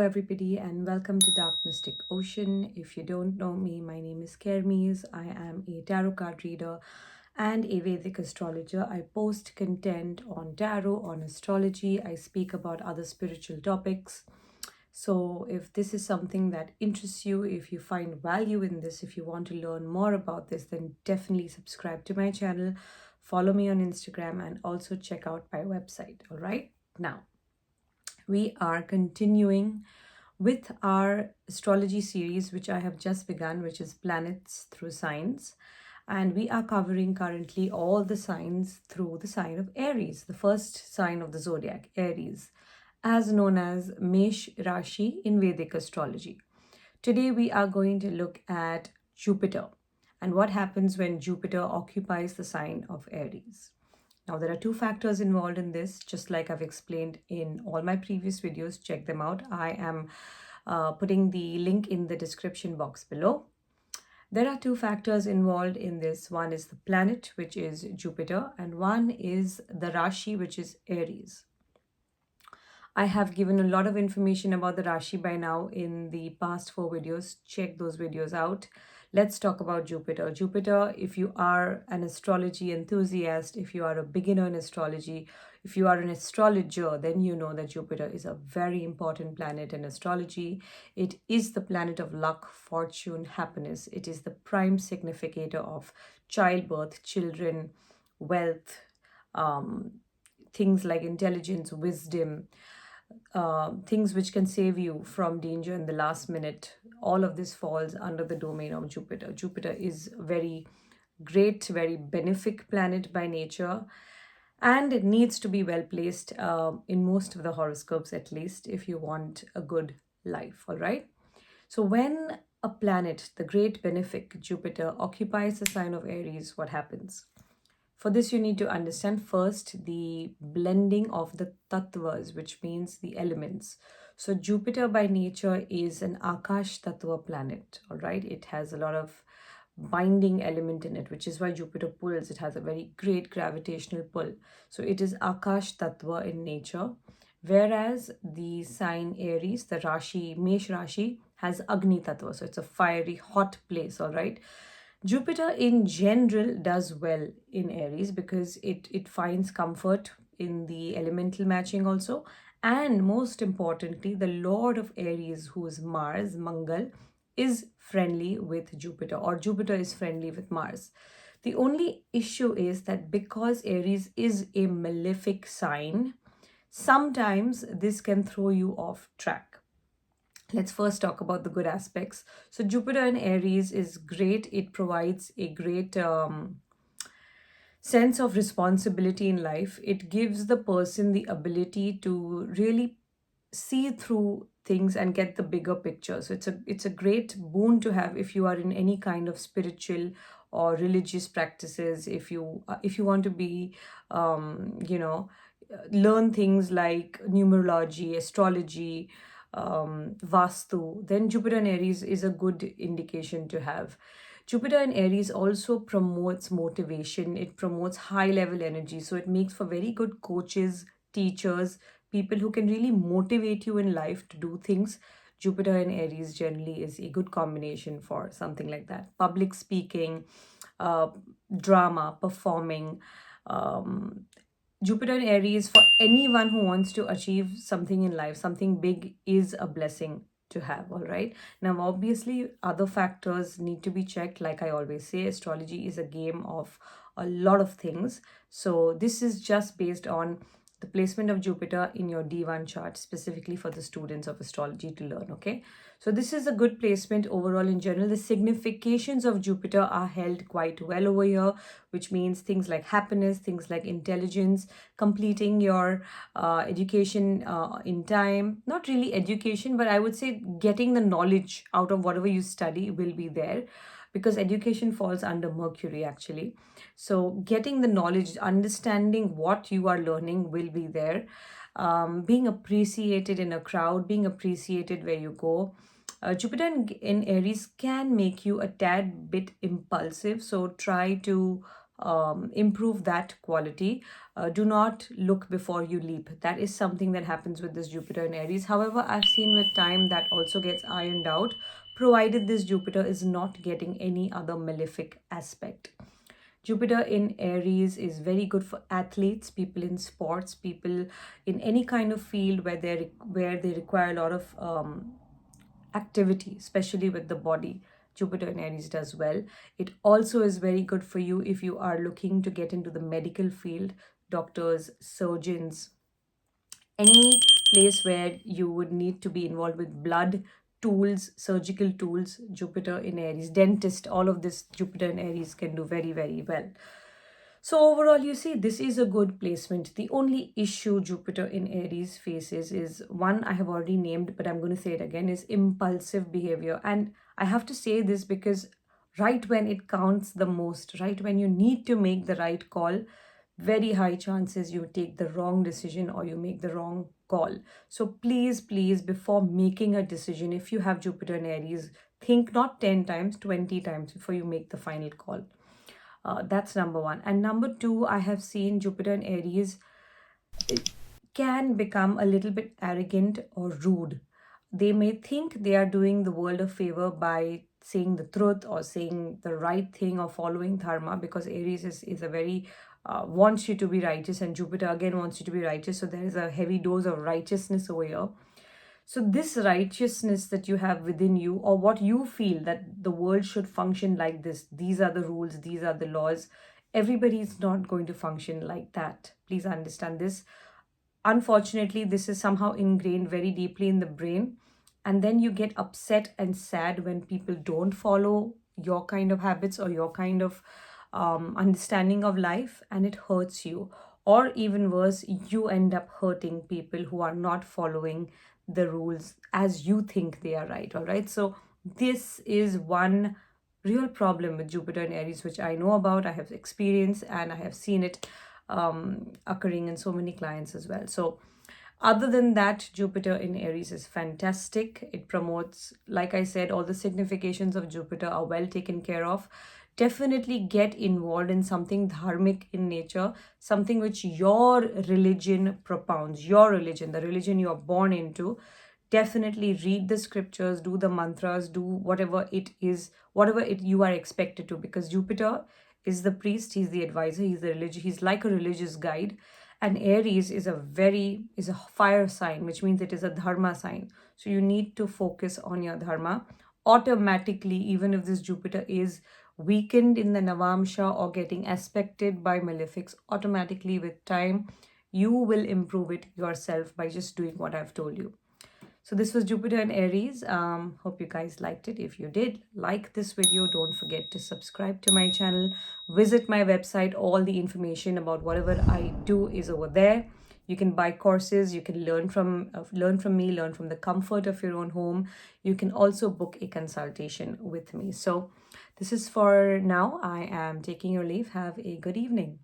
everybody, and welcome to Dark Mystic Ocean. If you don't know me, my name is Kermes. I am a tarot card reader and a Vedic astrologer. I post content on tarot, on astrology. I speak about other spiritual topics. So, if this is something that interests you, if you find value in this, if you want to learn more about this, then definitely subscribe to my channel, follow me on Instagram, and also check out my website. All right. Now, we are continuing with our astrology series, which I have just begun, which is Planets Through Signs. And we are covering currently all the signs through the sign of Aries, the first sign of the zodiac, Aries, as known as Mesh Rashi in Vedic astrology. Today, we are going to look at Jupiter and what happens when Jupiter occupies the sign of Aries. Now, there are two factors involved in this, just like I've explained in all my previous videos. Check them out. I am putting the link in the description box below. There are two factors involved in this. One is the planet, which is Jupiter, and one is the Rashi, which is Aries. I have given a lot of information about the Rashi by now in the past 4 videos. Check those videos out. Let's talk about Jupiter. Jupiter, if you are an astrology enthusiast, if you are a beginner in astrology, if you are an astrologer, then you know that Jupiter is a very important planet in astrology. It is the planet of luck, fortune, happiness. It is the prime significator of childbirth, children, wealth, things like intelligence, wisdom, things which can save you from danger in the last minute. All of this falls under the domain of Jupiter. Jupiter is very great, very benefic planet by nature, and it needs to be well placed in most of the horoscopes, at least, if you want a good life. All right. So, when a planet, the great benefic Jupiter, occupies the sign of Aries, what happens? For this, you need to understand first the blending of the tattvas, which means the elements. So, Jupiter by nature is an Akash tattva planet, all right? It has a lot of binding element in it, which is why Jupiter pulls. It has a very great gravitational pull. So, it is Akash tattva in nature, whereas the sign Aries, the Rashi, Mesh Rashi, has Agni tattva. So, it's a fiery, hot place, all right? Jupiter in general does well in Aries because it finds comfort in the elemental matching also. And most importantly, the Lord of Aries, who is Mars, Mangal, is friendly with Jupiter, or Jupiter is friendly with Mars. The only issue is that because Aries is a malefic sign, sometimes this can throw you off track. Let's first talk about the good aspects. So, Jupiter in Aries is great. It provides a great sense of responsibility in life. It gives the person the ability to really see through things and get the bigger picture. So, it's a great boon to have if you are in any kind of spiritual or religious practices. If you want to be, learn things like numerology, astrology, Vastu, then Jupiter in Aries is a good indication to have. Jupiter in Aries also promotes motivation, it promotes high level energy. So it makes for very good coaches, teachers, people who can really motivate you in life to do things. Jupiter in Aries generally is a good combination for something like that. Public speaking, uh, drama, performing. Jupiter in Aries, for anyone who wants to achieve something in life, something big, is a blessing to have. All right. Now, obviously, other factors need to be checked. Like I always say, astrology is a game of a lot of things. So, this is just based on the placement of Jupiter in your D1 chart, specifically for the students of astrology to learn. Okay. So, this is a good placement overall in general. The significations of Jupiter are held quite well over here, which means things like happiness, things like intelligence, completing your education in time. Not really education, but I would say getting the knowledge out of whatever you study will be there, because education falls under Mercury actually. So, getting the knowledge, understanding what you are learning will be there. Being appreciated in a crowd, being appreciated where you go. Jupiter in Aries can make you a tad bit impulsive, so try to improve that quality. Do not look before you leap. That is something that happens with this Jupiter in Aries. However, I've seen with time that also gets ironed out, provided this Jupiter is not getting any other malefic aspect. Jupiter in Aries is very good for athletes, people in sports, people in any kind of field where they require a lot of activity, especially with the body. Jupiter in Aries does well. It also is very good for you if you are looking to get into the medical field, doctors, surgeons, any place where you would need to be involved with blood, tools, surgical tools. Jupiter in Aries, dentist, all of this Jupiter in Aries can do very, very well. So overall, you see, this is a good placement. The only issue Jupiter in Aries faces is one I have already named, but I'm going to say it again, is impulsive behavior. And I have to say this because right when it counts the most, right when you need to make the right call, very high chances you take the wrong decision or you make the wrong call. So please, please, before making a decision, if you have Jupiter in Aries, think not 10 times, 20 times before you make the final call. That's number one. And number two, I have seen Jupiter in Aries can become a little bit arrogant or rude. They may think they are doing the world a favor by saying the truth or saying the right thing or following dharma, because Aries is a very wants you to be righteous, and Jupiter again wants you to be righteous. So there is a heavy dose of righteousness over here. So, this righteousness that you have within you, or what you feel that the world should function like this, these are the rules, these are the laws, everybody is not going to function like that. Please understand this. Unfortunately, this is somehow ingrained very deeply in the brain. And then you get upset and sad when people don't follow your kind of habits or your kind of understanding of life, and it hurts you. Or even worse, you end up hurting people who are not following the rules as you think they are right. All right. So, this is one real problem with Jupiter and Aries, which I know about, I have experienced, and I have seen it occurring in so many clients as well. So, other than that, Jupiter in Aries is fantastic. It promotes, like I said, all the significations of Jupiter are well taken care of. Definitely get involved in something dharmic in nature, something which your religion propounds, your religion, the religion you are born into. Definitely read the scriptures, do the mantras, do whatever it is, whatever it you are expected to, because Jupiter is the priest, he's the advisor, he's the religious, he's like a religious guide. And Aries is a fire sign, which means it is a dharma sign. So you need to focus on your dharma automatically, even if this Jupiter is weakened in the Navamsha or getting aspected by malefics. Automatically with time you will improve it yourself by just doing what I've told you. So this was Jupiter and Aries. Hope you guys liked it. If you did, like this video. Don't forget to subscribe to my channel. Visit my website. All the information about whatever I do is over there. You can buy courses. You can learn from me. Learn from the comfort of your own home. You can also book a consultation with me. So this is for now. I am taking your leave. Have a good evening.